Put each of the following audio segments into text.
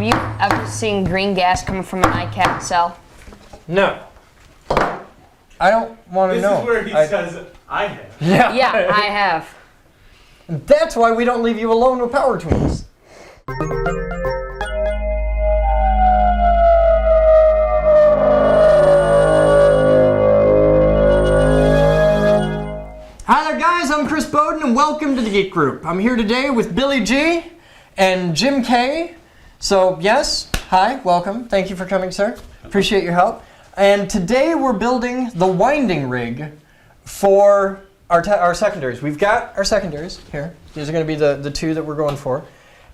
you ever seen green gas coming from an iCat cell? No. I don't want to know. This is where he says, I have. Yeah. Yeah, I have. That's why we don't leave you alone with power tools. Hi there guys, I'm Chris Bowden and welcome to the Geek Group. I'm here today with Billy G and Jim K. So yes, hi, welcome. Thank you for coming, sir. Appreciate your help. And today we're building the winding rig for our secondaries. We've got our secondaries here. These are going to be the two that we're going for.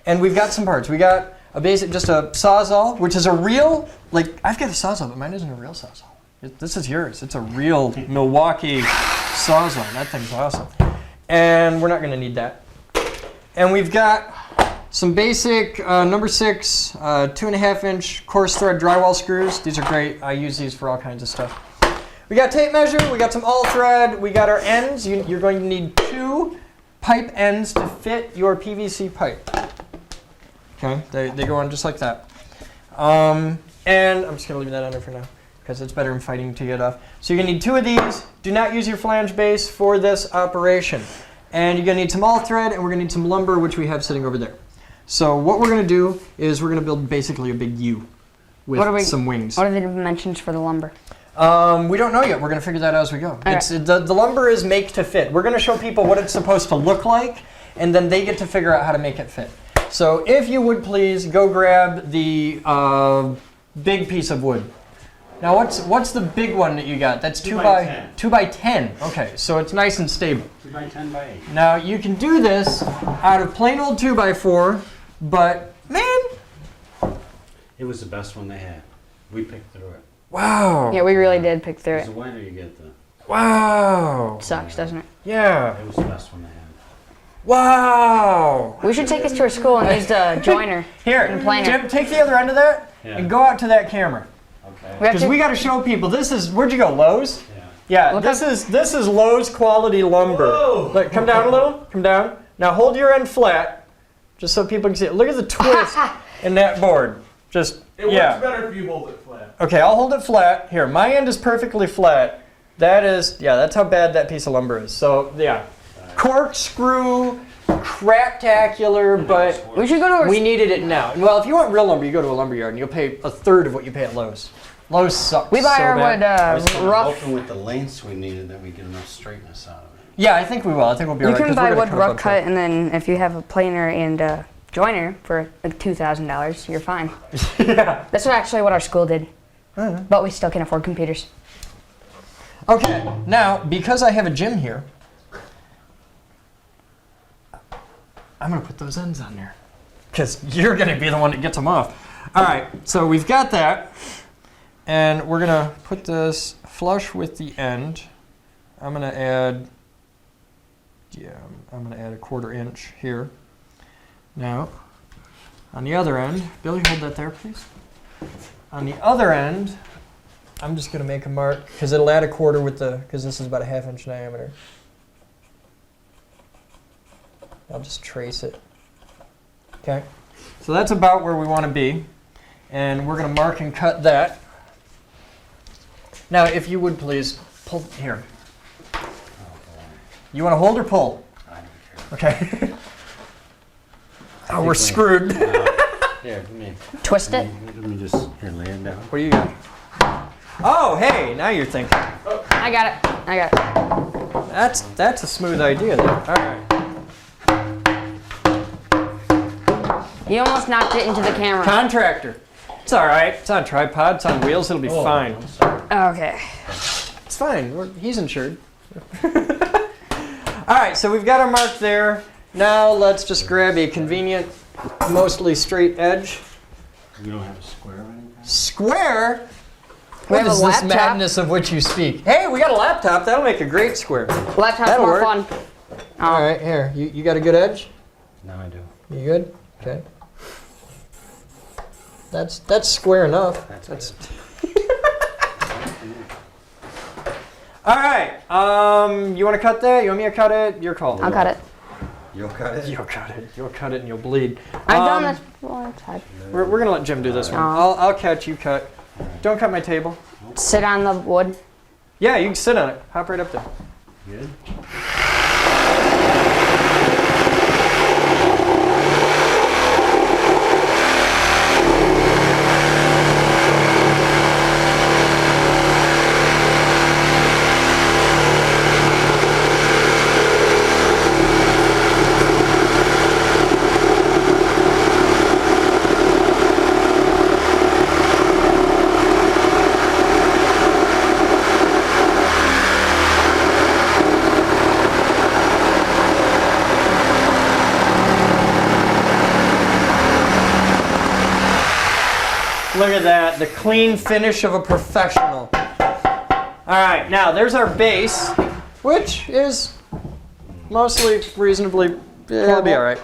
And we've got some parts. We got just a Sawzall, which is a real, I've got a Sawzall, but mine isn't a real Sawzall. This is yours. It's a real Milwaukee Sawzall. That thing's awesome. And we're not going to need that. And we've got some basic number 6, 2.5-inch coarse thread drywall screws. These are great. I use these for all kinds of stuff. We got tape measure. We got some all thread. We got our ends. You're going to need 2 pipe ends to fit your PVC pipe. Okay, they go on just like that. And I'm just going to leave that under for now, because it's better than fighting to get off. So you're going to need 2 of these. Do not use your flange base for this operation. And you're going to need some all thread, and we're going to need some lumber, which we have sitting over there. So what we're going to do is we're going to build basically a big U with some wings. What are the dimensions for the lumber? We don't know yet. We're going to figure that out as we go. Okay. The lumber is make to fit. We're going to show people what it's supposed to look like, and then they get to figure out how to make it fit. So if you would please go grab the big piece of wood. Now what's the big one that you got? That's 2 by 10. Okay, so it's nice and stable. 2 by 10 by 8. Now you can do this out of plain old 2 by 4, but man, It was the best one they had. We picked through it. wow. Yeah, we really did pick through As it. a winner, you get the. Wow. Sucks, doesn't it? Yeah. It was the best one they had. Wow. We should take this to our school and use the joiner. Here, And planer. Jim, take the other end of that Yeah. and go out to that camera. Okay. Because we got to show people, this is, where'd you go, Lowe's? Yeah. Yeah, Look this is Lowe's quality lumber. Whoa. Look, come down a little, come down. Now hold your end flat, just so people can see it. Look at the twist in that board. Just, It works yeah. better if you hold it flat. Okay, I'll hold it flat. Here, my end is perfectly flat. That is, yeah, that's how bad that piece of lumber is. So, yeah. Corkscrew, craptacular, but We should go to our we needed it now. Well, if you want real lumber, you go to a lumber yard and you'll pay 1/3 of what you pay at Lowe's. Lowe's sucks. We buy so our bad. wood I was kinda rough. hoping with the lengths we needed that we get enough straightness out of it. Yeah, I think we will. I think we'll be You alright. can buy wood rough cut, and then if you have a planer and a joiner for like $2,000, you're fine. Yeah. That's actually what our school did. But we still can't afford computers. Okay, now, because I have a gym here, I'm going to put those ends on there. Because you're going to be the one that gets them off. All right, so we've got that. And we're going to put this flush with the end. I'm going to add, I'm going to add a 1/4 inch here. Now, on the other end, Billy, hold that there, please. On the other end, I'm just going to make a mark, because it'll add a 1/4 with because this is about a 1/2 inch diameter. I'll just trace it. Okay, so that's about where we want to be. And we're going to mark and cut that. Now, if you would please, pull here. You want to hold or pull? I don't care. Okay. Oh, we're screwed. Here, give me. Twist it. Let me just lay it down. What do you got? Oh, hey, now you're thinking. I got it. I got it. That's a smooth idea there. All right. You almost knocked it into the camera. Contractor. It's all right. It's on tripod. It's on wheels. It'll be fine. I'm sorry. Okay. It's fine. He's insured. All right, so we've got our mark there. Now let's just grab a convenient, mostly straight edge. You don't have a square or anything? Square? We What have a is this laptop. madness of which you speak? Hey, we got a laptop. That'll make a great square. Laptop's That'll more work. fun. All right, here. You got a good edge? Now I do. You good? Okay. That's square enough. That's All right. You want to cut that? You want me to cut it? Your call. I'll cut it. You'll cut it? You'll cut it. You'll cut it and you'll bleed. I've done this before. It's hard. We're going to let Jim do this one. Oh. I'll catch, you cut. Don't cut my table. Sit on the wood. Yeah, you can sit on it. Hop right up there. Good. Look at that, the clean finish of a professional. All right, now there's our base, which is mostly reasonably, it'll be all right.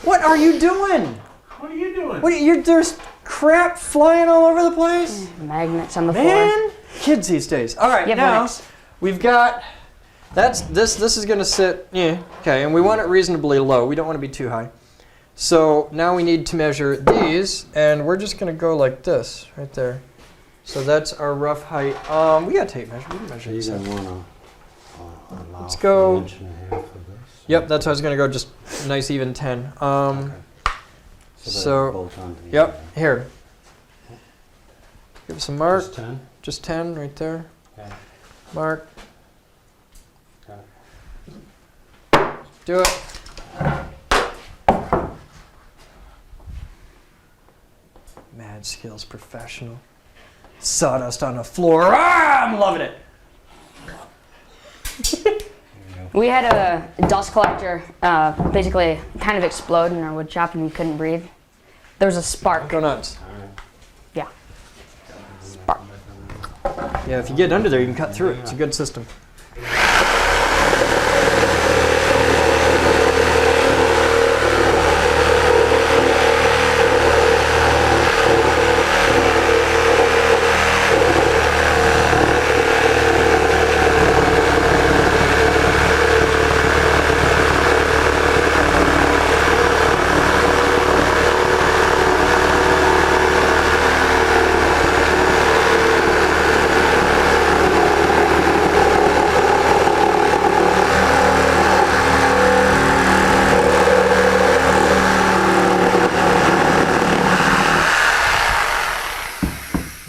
What are you doing? What are you doing? There's crap flying all over the place? Magnets on the floor. Man, kids these days. All right, Yeah, now Linux. we've got, this is gonna sit, okay, and we want it reasonably low. We don't want to be too high. So now we need to measure these, and we're just going to go like this, right there. So that's our rough height. We got a tape measure. We can measure You're this. going to want to allow Let's go. 1.5 inches of this. Yep, that's how I was going to go, just nice even 10. Okay. So, they bolt onto the yep, other. here. Give us a mark. Just 10? Just 10 right there. Okay. Mark. Got it. Do it. Mad skills professional. Sawdust on the floor. Ah, I'm loving it. There you go. We had a dust collector basically kind of explode in our wood shop and we couldn't breathe. There was a spark. Go nuts. All right. Yeah. Spark. Yeah, if you get under there, you can cut through it. It's a good system.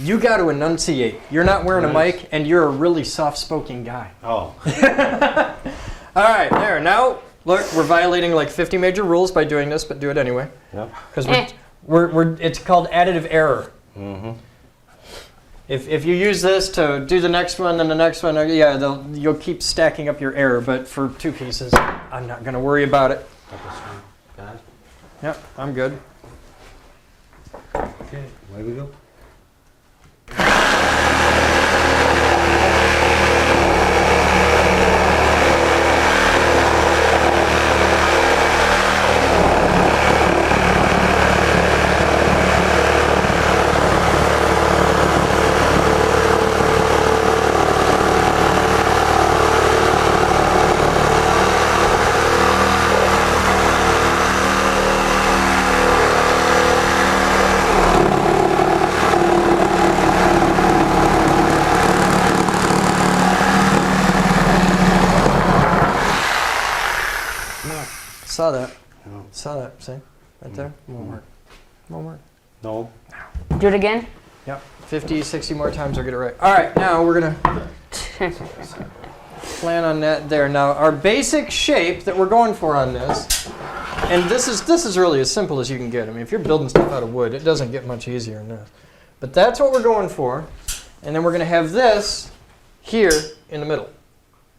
You got to enunciate. You're not wearing a Nice. mic, and you're a really soft-spoken guy. Oh. All right, there. Now, look, we're violating like 50 major rules by doing this, but do it anyway. Yep. Because it's called additive error. Mm-hmm. If you use this to do the next one, then the next one, yeah, you'll keep stacking up your error. But for two pieces, I'm not going to worry about it. Got this one. Got it? Yep, I'm good. Okay. Away we go. Saw that. No. Saw that. See? Right there. Won't work. Won't work. No. Do it again. Yep. 50, 60 more times I'll get it right. All right, now we're going to plan on that there. Now, our basic shape that we're going for on this, and this is really as simple as you can get. I mean, if you're building stuff out of wood, it doesn't get much easier than this. But that's what we're going for. And then we're going to have this here in the middle.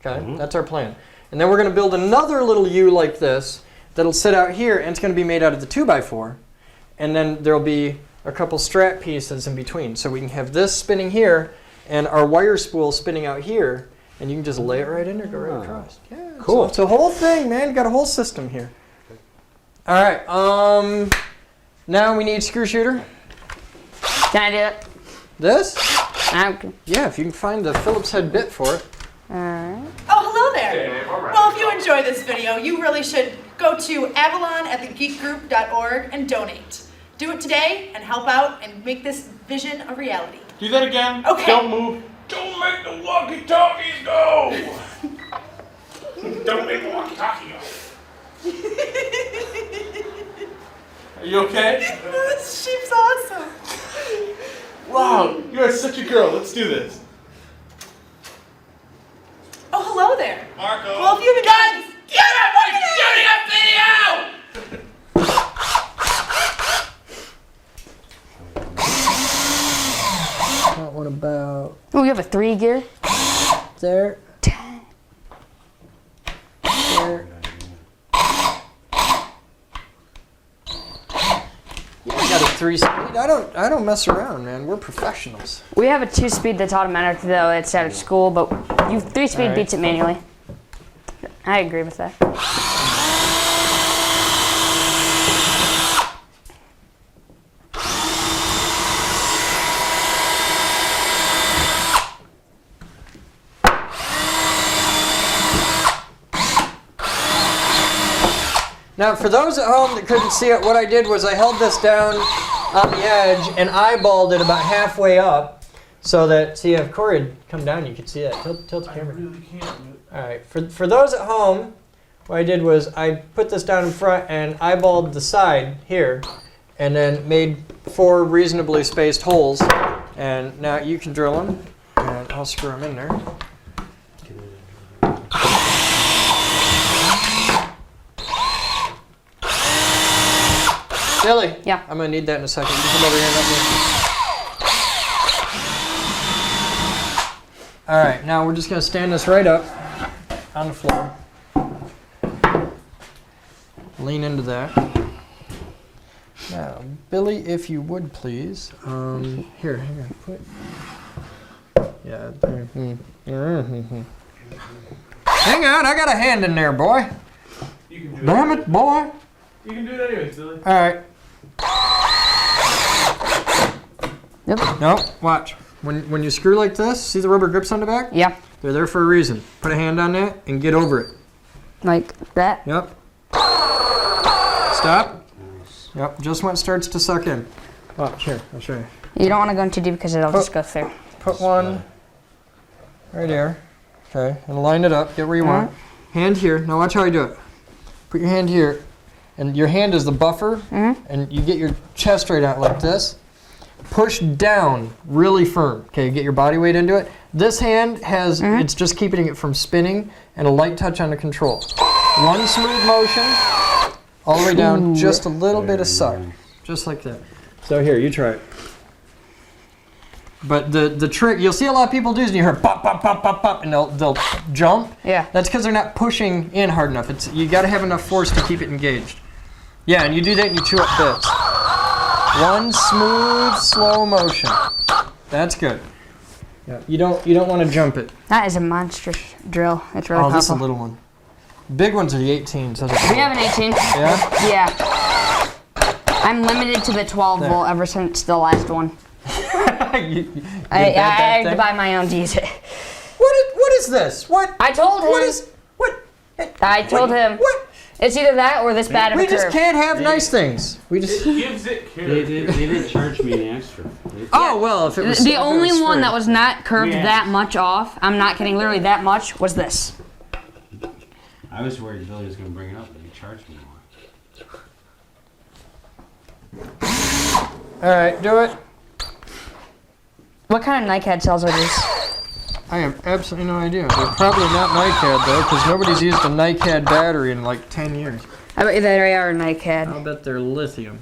Okay? Mhm. That's our plan. And then we're going to build another little U like this that'll sit out here, and it's going to be made out of the 2x4. And then there'll be a couple strap pieces in between. So we can have this spinning here, and our wire spool spinning out here, and you can just lay it right in there, go right across. Yeah, Cool. So it's a whole thing, man. Got a whole system here. All right. Now we need screw shooter. Can I do it? This? Okay. Yeah, if you can find the Phillips head bit for it. Alright. Oh, hello there. Well, if you enjoy this video, you really should Go to avalon@thegeekgroup.org and donate. Do it today and help out and make this vision a reality. Do that again. Okay. Don't move. Don't make the walkie-talkies go. Don't make the walkie-talkie go. Are you okay? This sheep's awesome. Wow, you are such a girl. Let's do this. Oh, hello there. Marco. Well, if you haven't done, Get up! I'm shooting a video! That one about Oh, you have a 3 gear? there. Dang. There. Yeah, I got a 3-speed. I don't mess around, man. We're professionals. We have a 2-speed that's automatic though. It's out of school, but 3-speed Alright. beats it manually. I agree with that. Now, for those at home that couldn't see it, what I did was I held this down on the edge and eyeballed it about halfway up, so that, see, if Corey had come down, you could see that. Tilt the camera. I really can't. All right, for those at home, what I did was I put this down in front and eyeballed the side here, and then made 4 reasonably spaced holes. And now you can drill them, and I'll screw them in there. Billy, Yeah. I'm gonna need that in a second. You come over here and help me. All right, now we're just gonna stand this right up on the floor. Lean into that. Now, Billy, if you would please, here, hang on, put. Yeah. Hang on, I got a hand in there, boy. You can do Damn it. it, boy. You can do it anyways, Billy. All right. Yep. No, watch. When you screw like this, see the rubber grips on the back? Yeah. They're there for a reason. Put a hand on that and get over it. Like that. Yep. Stop. Yep, just when it starts to suck in. Watch, here, I'll show you. You don't want to go in too deep because it'll just go through. Put one right here. Okay, and line it up. Get where you want. Hand here. Now watch how I do it. Put your hand here. And your hand is the buffer. And you get your chest right out like this. Push down really firm. Okay, get your body weight into it. This hand has, it's just keeping it from spinning, and a light touch on the control. One smooth motion, all the way down, just a little bit of suck. Just like that. So here, you try it. But the trick, you'll see a lot of people do is you hear pop, pop, pop, pop, pop, and they'll jump. Yeah. That's because they're not pushing in hard enough. You got to have enough force to keep it engaged. Yeah, and you do that and you chew up bits. One smooth, slow motion. That's good. Yeah, you don't want to jump it. That is a monstrous drill. It's really Oh, this is a powerful. little one. Big ones are the 18s. Those are We have an 18. Yeah? Yeah. I'm limited to the 12 volt ever since the last one. I had to buy my own to use it. What is this? What? I told him. What? I told him. What? It's either that or this bad of a We just curve. can't have nice things. We just. It gives it They character. didn't charge me any extra. Oh well, if it was. The only one that was not curved Yeah. that much off, I'm not kidding, literally that much, was this. I was worried Billy was going to bring it up, but he charged me more. All right, do it. What kind of NiCad cells are these? I have absolutely no idea. They're probably not NiCad though, because nobody's used a NiCad battery in like 10 years. I bet you they are NiCad. I'll bet they're lithium.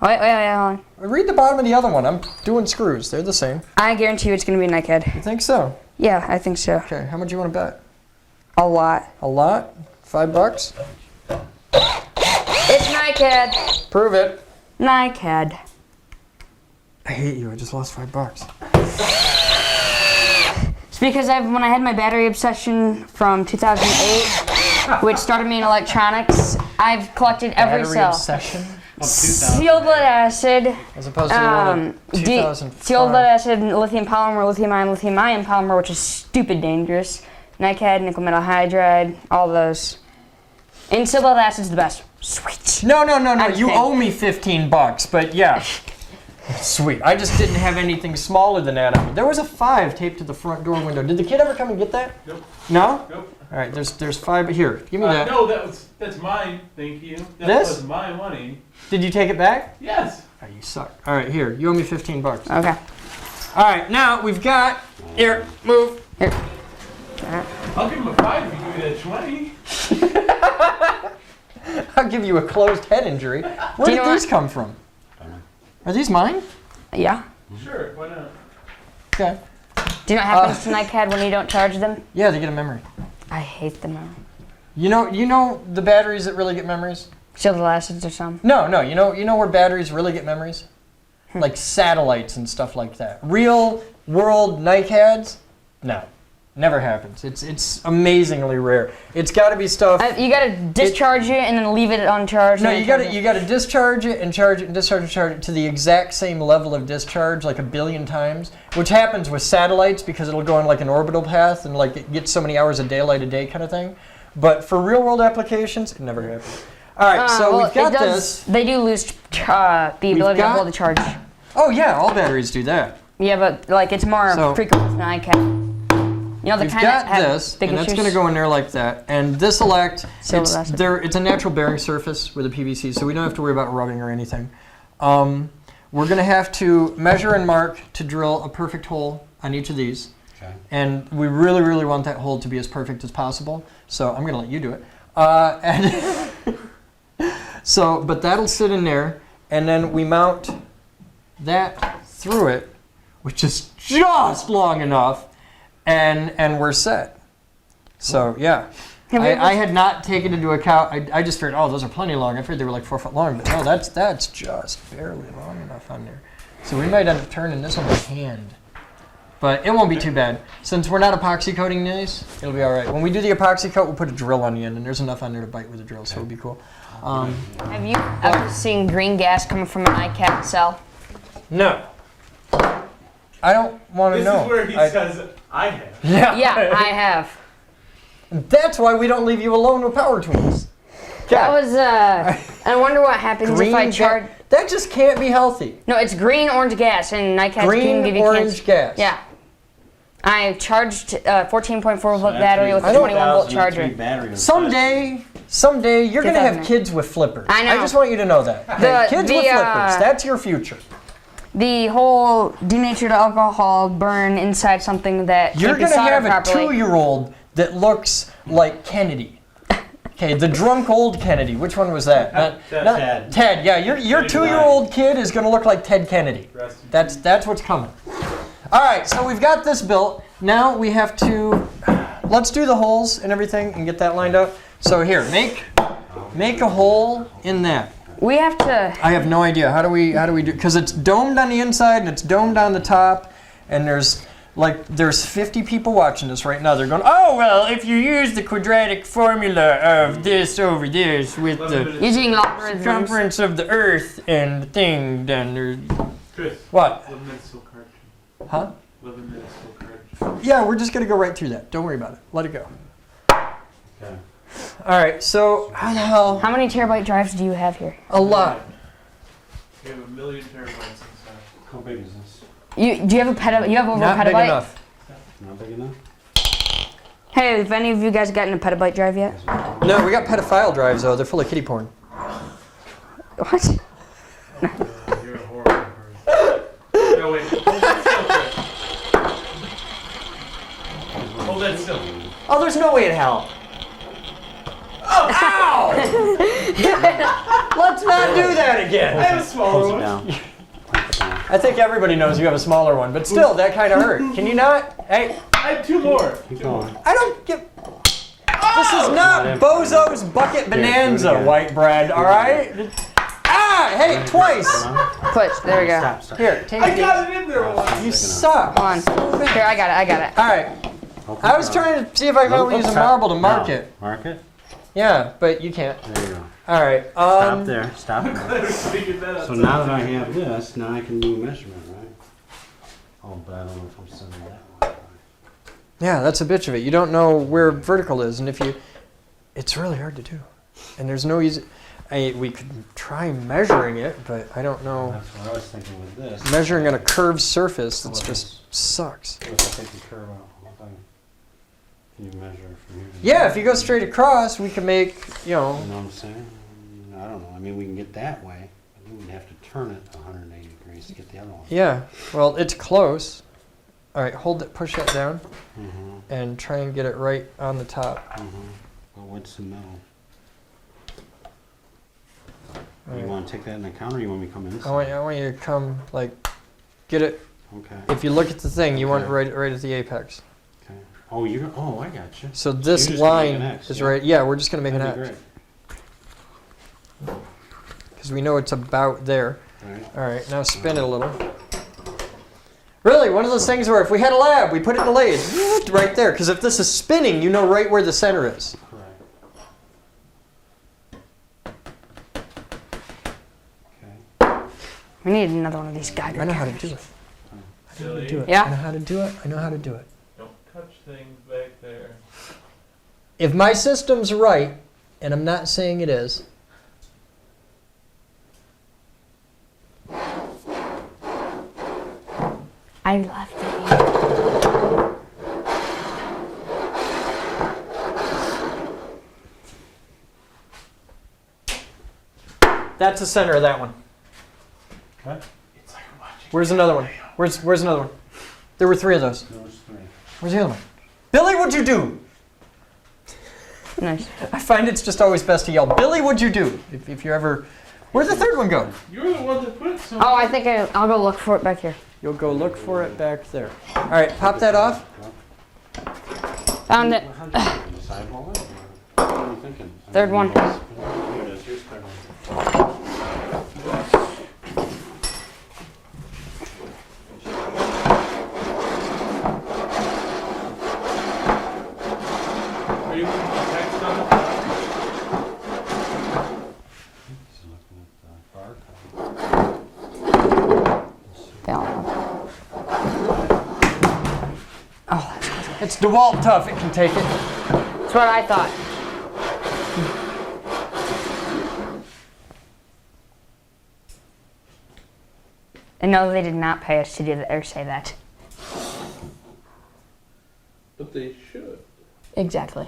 Wait, hold on. Read the bottom of the other one. I'm doing screws. They're the same. I guarantee you it's going to be NiCad. You think so? Yeah, I think so. Okay. How much do you want to bet? A lot. A lot? $5? It's NiCad. Prove it. NiCad. I hate you. I just lost $5. It's because when I had my battery obsession from 2008, which started me in electronics, I've collected every Battery cell. obsession. Sealed lead acid, As opposed to the one in 2005. sealed lead acid, lithium polymer, lithium ion polymer, which is stupid dangerous. NiCad, nickel metal hydride, all those. Insulated acid's the best. Sweet. No. I'm You kidding. owe me $15, but yeah. Sweet. I just didn't have anything smaller than that on me. There was a 5 taped to the front door window. Did the kid ever come and get that? Nope. No? Nope. All right, there's 5 here. Give me that. No, that's mine. Thank you. That This? was my money. Did you take it back? Yes. Oh, you suck. All right, here. You owe me $15. Okay. All right, now we've got. Here, move. Here. I'll give him a 5 if you give me that 20. I'll give you a closed head injury. Where Do you did know these come from? Are these mine? Yeah. Sure, why not? Okay. Do you know what happens to NiCad when you don't charge them? Yeah, they get a memory. I hate them now. You know the batteries that really get memories? Shielded acids or some. No. You know where batteries really get memories? Like satellites and stuff like that. Real world NiCads? No. Never happens. It's amazingly rare. It's got to be stuff. You gotta discharge it and then leave it uncharged. No, and you then got charge to it. you got to discharge it and charge it and discharge and charge it to the exact same level of discharge, like 1 billion times, which happens with satellites because it'll go on like an orbital path and like it gets so many hours of daylight a day kind of thing. But for real world applications, it never happens. All right, so well, we've got it does, this. They do lose the ability to hold the charge. Oh yeah, all batteries do that. Yeah, but like it's more So- frequent with NiCad. You know, the We've kind that got have this, big and that's issues. going to go in there like that. And this will act, Silver acid. it's a natural bearing surface with a PVC, so we don't have to worry about rubbing or anything. We're going to have to measure and mark to drill a perfect hole on each of these. Okay. And we really, really want that hole to be as perfect as possible. So I'm going to let you do it. And but that'll sit in there, and then we mount that through it, which is just long enough. And we're set. So yeah, I had not taken into account. I just figured, oh, those are plenty long. I figured they were like 4 foot long, but no, that's just barely long enough on there. So we might end up turning this on by hand, but it won't be too bad since we're not epoxy coating these. It'll be all right. When we do the epoxy coat, we'll put a drill on the end, and there's enough on there to bite with a drill, so it'll be cool. Have you ever seen green gas coming from an NiCad cell? No, I don't want to This know. is where he says, I have. Yeah, I have. That's why we don't leave you alone with power tools. That was, I wonder what happens if I charge... That just can't be healthy. No, it's green orange gas, and NiCad can give Green you orange gas. Yeah. I charged a 14.4 volt battery with a I know. 21 volt charger. Someday you're going to have 2008. kids with flippers. I know. I just want you to know that. Kids with flippers, that's your future. The whole denatured alcohol burn inside something that You're can't be going to soldered have a properly. 2-year-old that looks like Kennedy. Okay, the drunk old Kennedy. Which one was that? Ted. Ted, yeah. Your 2-year-old kid is going to look like Ted Kennedy. That's what's coming. All right, so we've got this built. Now we have to, let's do the holes and everything and get that lined up. So here, make a hole in that. We have to... I have no idea. How do we do? Because it's domed on the inside and it's domed on the top, and there's 50 people watching this right now. They're going, oh well, if you use the quadratic formula of this over this with the Using logarithms. circumference of the Earth and the thing, then there's Chris, what? 11 minutes till card. Huh? 11 minutes till card. Yeah, we're just gonna go right through that. Don't worry about it. Let it go. Okay. All right. So how the hell? How many terabyte drives do you have here? A lot. We have 1 million terabytes inside. How big is this? Do you have a petabyte? You have over Not a big petabyte? enough. Not big enough? Hey, have any of you guys gotten a petabyte drive yet? No, we got pedophile drives though. They're full of kitty porn. What? You're a horrible person. No, wait. Hold that still, Chris. Hold that still. Oh, there's no way in hell. Oh, ow! Let's not do that I again. have a smaller Close it one. down. I think everybody knows you have a smaller one, but still, that kind of hurt. Can you not? Hey, I have 2 more. Keep going. I don't get. This is not Bozo's Bucket Bonanza, again. white bread. All right. Ah! Hey, twice. Push. There we go. Stop. Here, take I these. got it in there once. You suck. Come on. Here, I got it. All right. I was trying to see if I could use a marble to mark it. Mark it? Yeah, but you can't. There you go. All right. Stop there. Stop there. I was figuring that out. So now that I have this, now I can do a measurement, right? Oh, but I don't know if I'm sending that one. Yeah, that's a bitch of it. You don't know where vertical is, and if you, it's really hard to do. And there's no easy. We could try measuring it, but I don't know. That's what I was thinking with this. Measuring on a curved surface, it's just sucks. What if I take the curve out? Can you measure from here to Yeah, if you go straight across, we can make, You know what I'm saying? I don't know. I mean, we can get that way, but then we'd have to turn it 180 degrees to get the other one. Yeah, well, it's close. All right, hold it, push that down, Mm-hmm. and try and get it right on the top. Mm-hmm. Well, what's the middle? All You right. want to take that into account, or you want me to come in? I want you to come, like, get it. Okay. If you look at the thing, you want it Okay. right at the apex. Okay. Oh, I got you. So this You're just gonna line make an X, is yeah. right. Yeah, we're just gonna make an That'd be X great. because we know it's about there. Right. All right, now spin it a little. Really, one of those things where if we had a lab, we put it in the lathe right there. Because if this is spinning, you know right where the center is. Correct. Okay. We need another one of these Geiger I know how to counters. do it. Billy, Do it. Yeah. I know how to do it. I know how to do it. don't touch things back there. If my system's right, and I'm not saying it is, I left it. that's the center of that one. Okay. Where's another one? Where's another one? There were 3 of those. Those 3. Where's the other one? Billy, what'd you do? Nice. I find it's just always best to yell, Billy, what'd you do? If you ever... Where'd the third one go? You're the one that put some. Oh, I think I'll go look for it back here. You'll go look for it back there. All right, pop that off. Found it. How'd you do it? The sidewall? What are you thinking? Third one. Here it is. Here's third one. Are you putting the text on the top? He's looking at the barcode. Yeah. Oh, that's good. It's DeWalt tough, it can take it. That's what I thought. And no, they did not pay us to do that or say that. But they should. Exactly.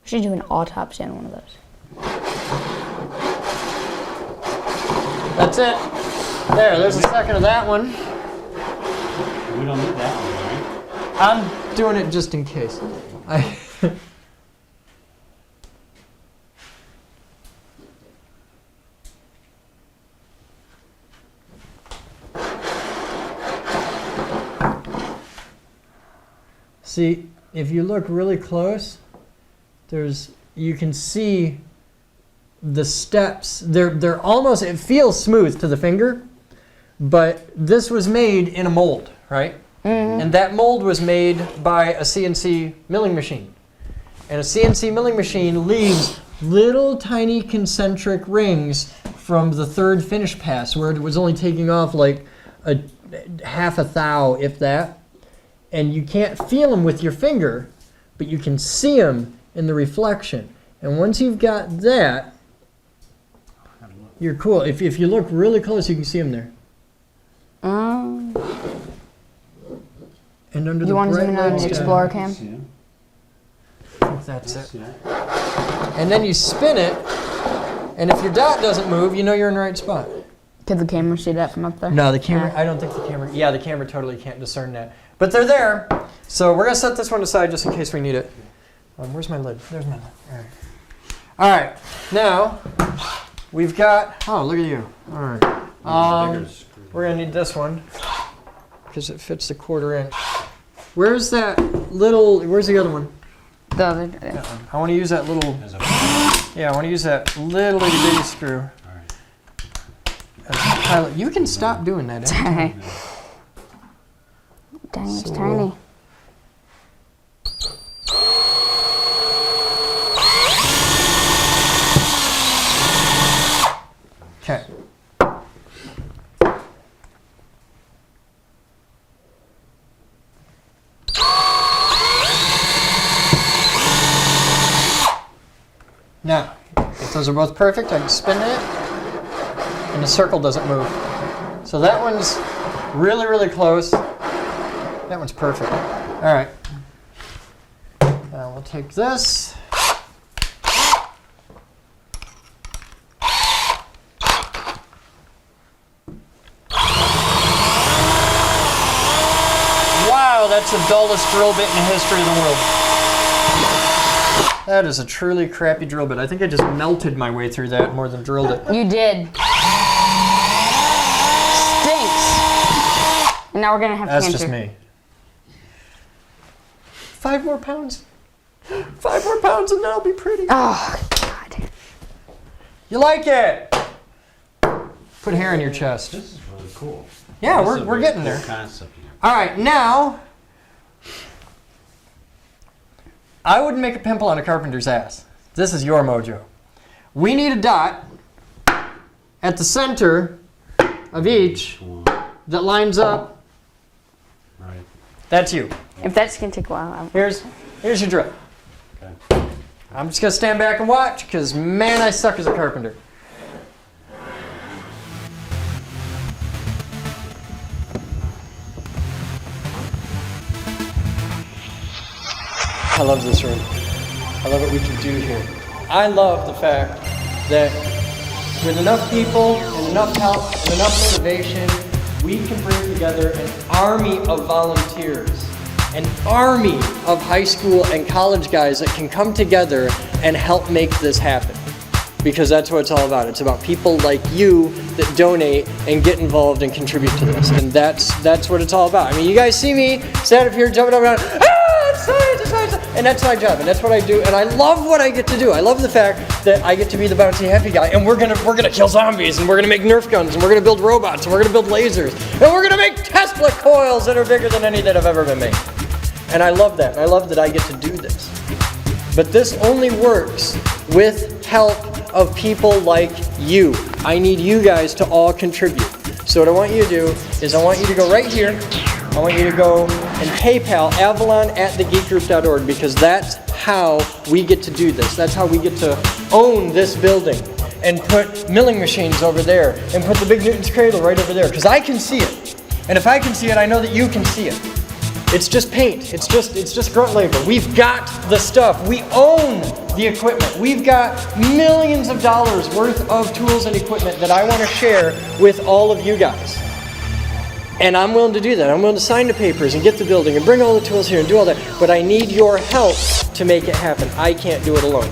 We should do an autopsy on one of those. That's it. There's a second of that one. We don't need that one, right? I'm doing it just in case. See, if you look really close, you can see the steps. They're almost, it feels smooth to the finger, but this was made in a mold, right? Mm-hmm. And that mold was made by a CNC milling machine. And a CNC milling machine leaves little tiny concentric rings from the third finish pass where it was only taking off like a half a thou, if that. And you can't feel them with your finger, but you can see them in the reflection. And once you've got that, you're cool. If you look really close, you can see them there. And under You the want to bright zoom in on lights, the yeah. Explorer cam? See it? I think that's it. See it? And then you spin it, and if your dot doesn't move, you know you're in the right spot. Could the camera see that from up there? No, the camera, I don't think the camera, yeah, the camera totally can't discern that. But they're there, so we're gonna set this one aside just in case we need it. Where's my lid? There's my lid. All right. All right, now we've got, oh, look at you. All right. Bigger screw. We're gonna need this one because it fits the 1/4 inch. Where's that little, where's the other one? The other. I wanna use that little, There's a- yeah, I wanna use that little itty bitty screw. All right. As a pilot. You can stop doing that. Dang, it's So- tiny. Okay. Now, if those are both perfect, I can spin it, and the circle doesn't move. So that one's really, really close. That one's perfect. All right. Now we'll take this. Wow, that's the dullest drill bit in the history of the world. That is a truly crappy drill bit. I think I just melted my way through that more than drilled it. You did. Stinks. And now we're gonna have That's cancer. just me. 5 more pounds. 5 more pounds and then I'll be pretty. Oh, God. You like it? Put hair on your chest. This is really cool. Yeah, This is a we're really getting cool there. concept here. All right, now, I wouldn't make a pimple on a carpenter's ass. This is your mojo. We need a dot at the center of each that lines up. Right. That's you. If that's gonna take a while, Here's your drill. Okay. I'm just gonna stand back and watch, because man, I suck as a carpenter. I love this room. I love what we can do here. I love the fact that with enough people and enough help and enough motivation, we can bring together an army of volunteers, an army of high school and college guys that can come together and help make this happen. Because that's what it's all about. It's about people like you that donate and get involved and contribute to this. And that's what it's all about. I mean, you guys see me stand up here jumping up and down, it's science, it's science, and that's my job, and that's what I do, and I love what I get to do. I love the fact that I get to be the bouncy happy guy, and we're gonna kill zombies, and we're gonna make Nerf guns, and we're gonna build robots, and we're gonna build lasers, and we're gonna make Tesla coils that are bigger than any that have ever been made. And I love that, and I love that I get to do this. But this only works with help of people like you. I need you guys to all contribute. So what I want you to do is I want you to go right here. I want you to go and PayPal Avalon at thegeekgroup.org, because that's how we get to do this. That's how we get to own this building and put milling machines over there and put the Big Newton's cradle right over there, because I can see it. And if I can see it, I know that you can see it. It's just paint. It's just grunt labor. We've got the stuff. We own the equipment. We've got millions of dollars worth of tools and equipment that I want to share with all of you guys. And I'm willing to do that. I'm willing to sign the papers and get the building and bring all the tools here and do all that. But I need your help to make it happen. I can't do it alone.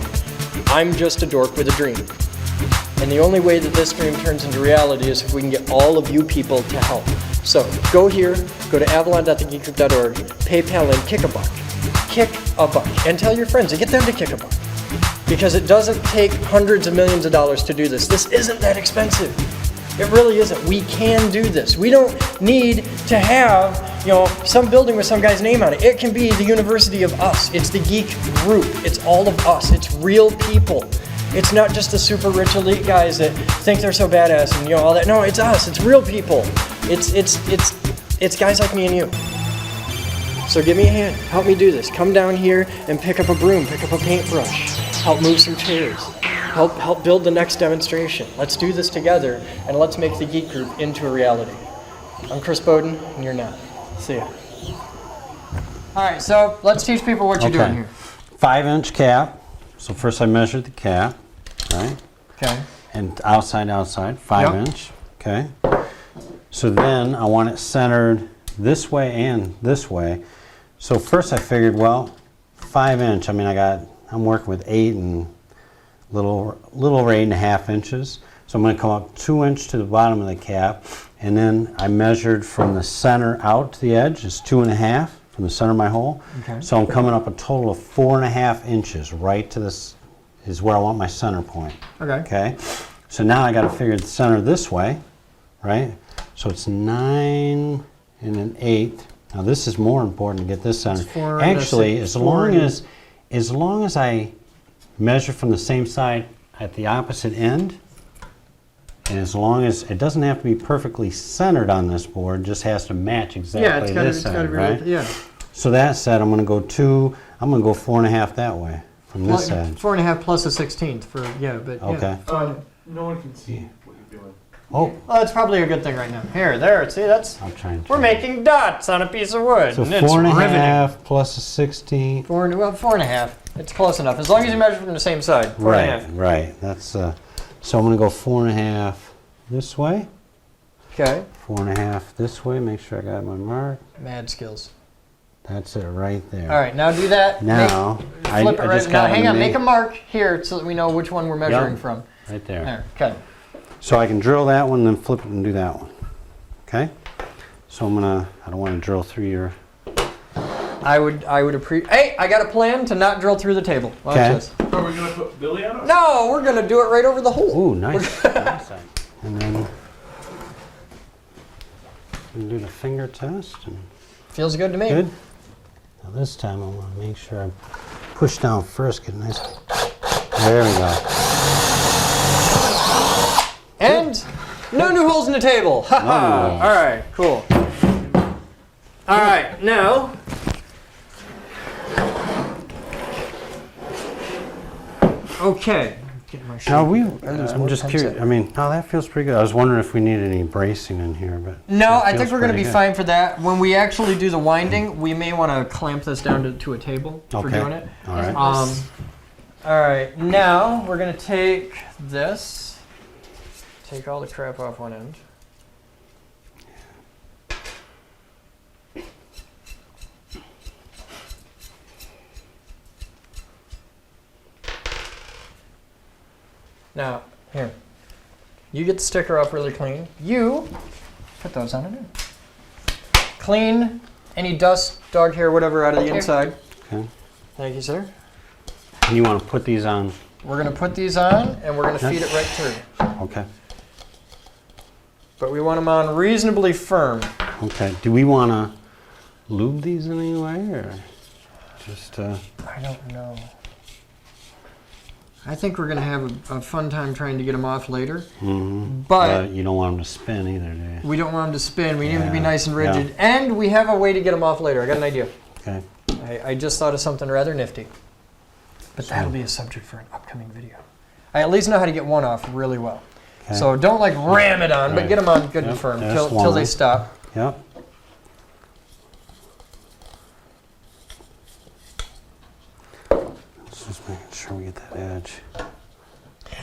I'm just a dork with a dream. And the only way that this dream turns into reality is if we can get all of you people to help. So go here, go to avalon.thegeekgroup.org, PayPal, and kick a buck. Kick a buck. And tell your friends and get them to kick a buck. Because it doesn't take hundreds of millions of dollars to do this. This isn't that expensive. It really isn't. We can do this. We don't need to have, some building with some guy's name on it. It can be the university of us. It's the Geek Group. It's all of us. It's real people. It's not just the super rich elite guys that think they're so badass and all that. No, it's us. It's real people. It's guys like me and you. So give me a hand. Help me do this. Come down here and pick up a broom, pick up a paintbrush. Help move some chairs. Help build the next demonstration. Let's do this together, and let's make the Geek Group into a reality. I'm Chris Bowden, and you're not. See ya. All right, so let's teach people what you're doing here. 5-inch cap. So first I measured the cap, right? Okay. And outside, 5-inch. Okay. So then I want it centered this way and this way. So first I figured, well, 5-inch. I mean, I'm working with 8 and little over 8.5 inches. So I'm going to come up 2 inches to the bottom of the cap, and then I measured from the center out to the edge. It's 2.5 from the center of my hole. Okay. So I'm coming up a total of 4.5 inches. Right to this is where I want my center point. Okay. Okay. So now I got to figure the center this way, right? So it's 9 and an 8. Now this is more important to get this center. Actually, as long as I measure from the same side at the opposite end, And as long as, it doesn't have to be perfectly centered on this board, just has to match exactly this side, right? Yeah. So that said, I'm gonna go 4.5 that way, from this side. 4.5 plus a 16th for, yeah, but Okay. yeah. No one can see what you're doing. Oh, Well, that's probably a good thing right now. Here, there, see, that's, I'm trying to. we're making dots on a piece of wood. So and it's 4.5 riveting. plus a 16. 4.5. It's close enough, as long as you measure from the same side. 4.5. Right, right. That's, so I'm gonna go 4.5 this way, Okay. 4.5 this way, make sure I got my mark. Mad skills. That's it right there. All right, now do that. Now, I Flip it right. just Now, got hang on. Make a make mark here so that we know which one we're measuring Yep. from. right there. There. Okay. So I can drill that one, then flip it and do that one. Okay? So I don't want to drill through your, I would appreciate. Hey, I got a plan to not drill through the table. Watch Okay. this. Are we gonna put Billy on it? No, we're gonna do it right over the hole. ooh, nice. Nice. And then we do the finger test. And Feels good to me. good. Now this time I want to make sure I push down first, get a nice. There we go. And no new holes in the table. Ha ha. holes. All right, cool. All right, now. Okay. Get my Now shape. I'm just curious. I mean, oh, that feels pretty good. I was wondering if we need any bracing in here, but No, that I feels think we're going to pretty be good. fine for that. When we actually do the winding, we may want to clamp this down to a table for Okay. doing it. All right. All right, now we're going to take this, take all the crap off one end. Now, here, you get the sticker off really clean. You put those on it. Clean any dust, dog hair, whatever out of the Here. inside. Okay. Thank you, sir. And you want to put these on? We're going to put these on and we're going to feed it right through. Okay. But we want them on reasonably firm. Okay. Do we want to lube these in any way, or just? I don't know. I think we're going to have a fun time trying to get them off later. Mm-hmm. But you don't want them to spin either, do you? we don't want them to spin. We need them to be Yeah, nice and yeah. rigid. And we have a way to get them off later. I got an idea. Okay. I just thought of something rather nifty. But that'll be a subject for an upcoming video. I at least know how to get one off really well. Okay. So don't like ram it on, but Right. get them on good Yep, and firm that's till they one. stop. Yep. Let's just making sure we get that edge.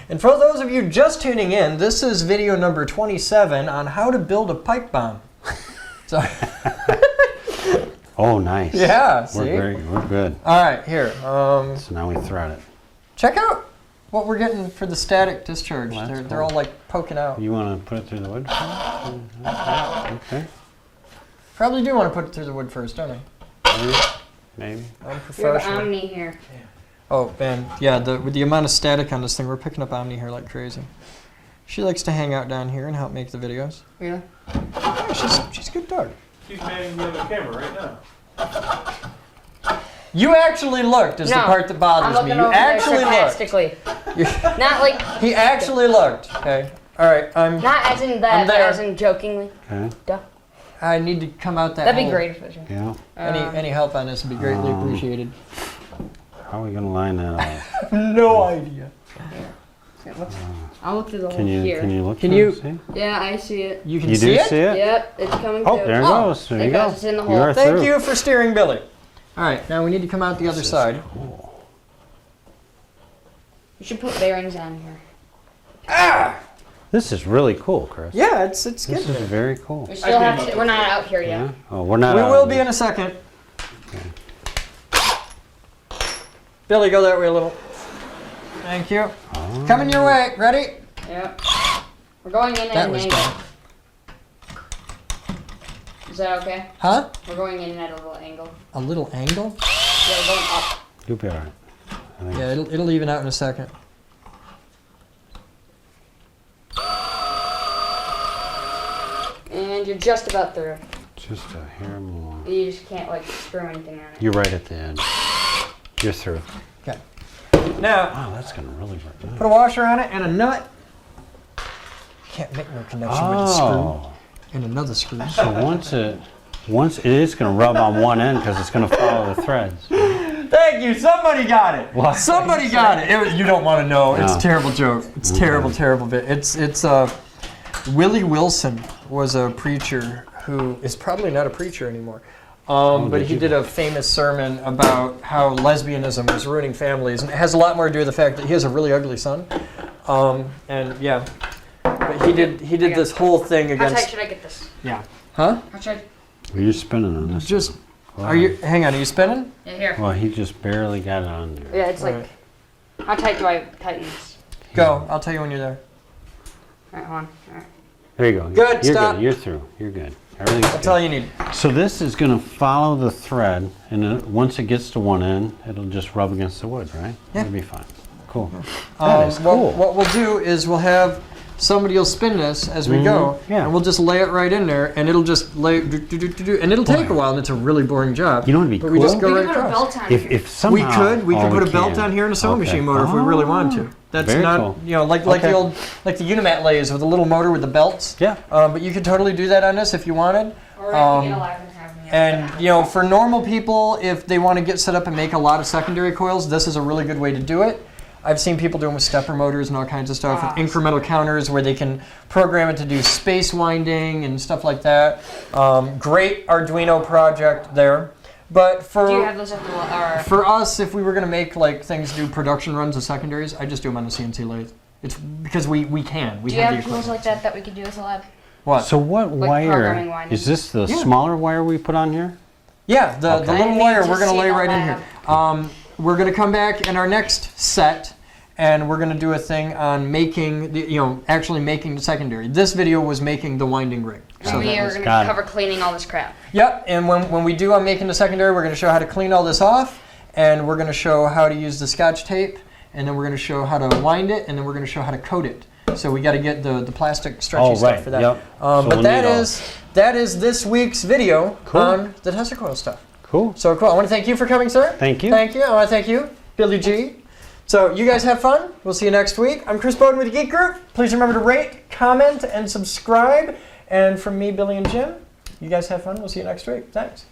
And for those of you just tuning in, this is video number 27 on how to build a pipe bomb. So, Oh, nice. yeah, see? We're good. All right, here. So now we thread it. Check out what we're getting for the static discharge. Well, that's They're all like poking out. You want to put it through the wood? Okay. Probably do want to put it through the wood first, don't I? Maybe. I'm We have professional. Omni here. Oh, man. Yeah, with the amount of static on this thing, we're picking up Omni here like crazy. She likes to hang out down here and help make the videos. Really? Yeah, she's a good dog. She's manning the other camera right now. You actually looked is the part that I'm bothers me. looking You over there actually looked. sarcastically. Not like, He actually looked. Okay. All right. not as in I'm that, but there. as in jokingly. Okay. Duh. I need to come out that That'd be hole. great if it was. Yeah. Any help on this would be greatly appreciated. How are we gonna line that up? No idea. I'll look through the hole Can you here. look? Can through you- it, see? Yeah, I see it. You can You see do it? see it? Yep, it's coming Oh, through. there it Oh, goes. There you go. because it's in the You hole. are Thank through. you for steering, Billy. All right, now we need to come out the other side. Cool. You should put bearings on here. This is really cool, Chris. Yeah, it's This good. is very cool. We still have to, we're not out here Yeah. yet. Oh, we're not. We out will of be it. in a second. Billy, go that way a little. Thank you. Oh. Coming your way. Ready? Yep. We're going in That at an was angle. good. Is that okay? Huh? We're going in at a little angle. A little angle? Yeah, we're going up. You'll be all right. I think Yeah, it'll even out in a second. And you're just about through. just a hair more. You just can't like screw anything on it. You're right at the edge. You're through. Now, Wow, that's gonna really work. put a washer on it and a nut. can't make no connection with the screw Oh. and another screw. So once it is going to rub on one end because it's going to follow the threads. Thank you. Somebody got it. What? Somebody got it. You don't want to know. It's No. a terrible joke. It's terrible, terrible bit. It's Willie Wilson was a preacher who is probably not a preacher anymore. But he did a famous sermon about how lesbianism was ruining families, and it has a lot more to do with the fact that he has a really ugly son. And yeah, but he did this whole thing How tight against. should I get this? Yeah. Huh? How should Are you spinning on this? Just. Wow. Are you? Hang on. Are you spinning? I? Yeah, here. Well, he just barely got it on there. Yeah, it's like. Alright. How tight do I tighten this? Go. I'll tell you when you're there. Alright, hold on. Alright. There you go. Good, You're stop. good. You're through. You're good. Everything's That's good. all you need. So this is going to follow the thread, and then once it gets to one end, it'll just rub against the wood, right? Yeah. It'll be fine. Cool. That is cool. What we'll do is we'll have somebody will spin this as we go, Yeah. and we'll just lay it right in there, and it'll just lay, and it'll take a while, and it's a really boring job. You know what would be But we just cool? go We right could put a across. belt on. If somehow We could put a belt can. on here and a sewing Okay. machine motor if we really wanted to. That's Very not, cool. like Okay. the old, like the Unimat lathes with a little motor with the belts. Yeah. But you could totally do that on this if you wanted. Or if you get alive and have me. And for normal people, if they want to get set up and make a lot of secondary coils, this is a really good way to do it. I've seen people do them with stepper motors and all kinds of stuff, and incremental counters where they can program it to do space winding and stuff like that. Great Arduino project there. But Do you have those at the or for us, if we were going to make like things do production runs of secondaries, I just do them on the CNC lathe. It's because we can. We do you have have the tools equipment. like that we could do as a lab? What? So what programming wire winding. is this? The Yeah. smaller wire we put on here? Yeah, the Okay. little I need wire to we're going to see lay the right in here. We're going to come back in our next set, and we're going to do a thing on making the, actually making the secondary. This video was making the winding rig. And we that are was- going got to it. cover cleaning all this crap. Yep, and when we do on making the secondary, we're going to show how to clean all this off, and we're going to show how to use the Scotch tape, and then we're going to show how to wind it, and then we're going to show how to coat it. So we got to get the plastic stretchy stuff right, for that. yep. So But we'll that need all- is this week's video Cool. on the Tesla coil stuff. Cool. So cool. I want to thank you for coming, sir. Thank you. Thank you. I want to thank you, Billy G. So you guys have fun. We'll see you next week. I'm Chris Bowden with the Geek Group. Please remember to rate, comment, and subscribe. And from me, Billy, and Jim, you guys have fun. We'll see you next week. Thanks.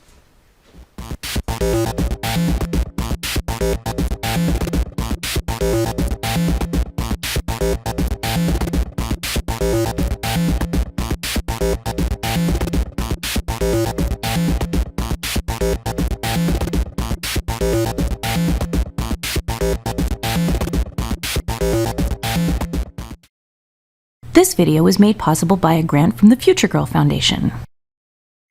This video was made possible by a grant from the Future Girl Foundation.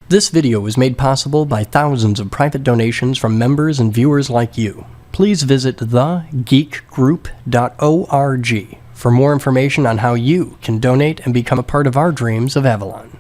This video was made possible by thousands of private donations from members and viewers like you. Please visit thegeekgroup.org for more information on how you can donate and become a part of our dreams of Avalon.